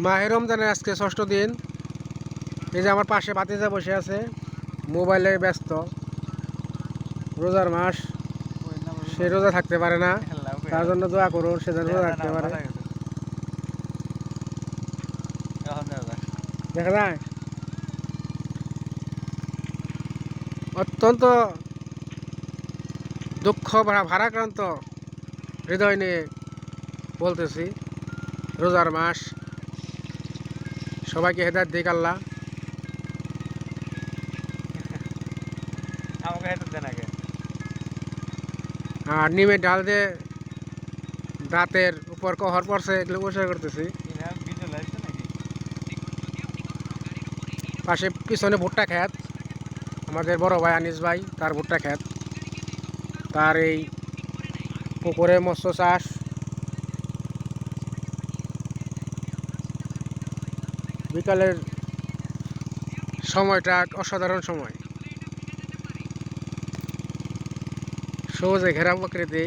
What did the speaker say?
মাহে রমজানের আজকে ৬ষ্ঠ দিন। এই যে আমার পাশে ভাতিজা বসে আছে, মোবাইলে ব্যস্ত। রোজার মাস, সে রোজা থাকতে পারে না, তার জন্য দোয়া করুন সে যেন রোজা থাকতে পারে। দেখা যায় অত্যন্ত দুঃখ ভারাক্রান্ত হৃদয় নিয়ে বলতেছি, রোজার মাস, সবাইকে হেদায়েত দিক আল্লাহ। আর নিমের ডাল দিয়ে দাঁতের উপর কহর পড়ছে, এগুলো পরিষ্কার করতেছি। পাশে পিছনে ভুট্টা ক্ষেত, আমাদের বড় ভাই আনিস ভাই, তার ভুট্টা ক্ষেত। তার এই পুকুরে মৎস্য চাষ। বিকালের সময়টা অসাধারণ সময়, সবুজে ঘেরা প্রকৃতি।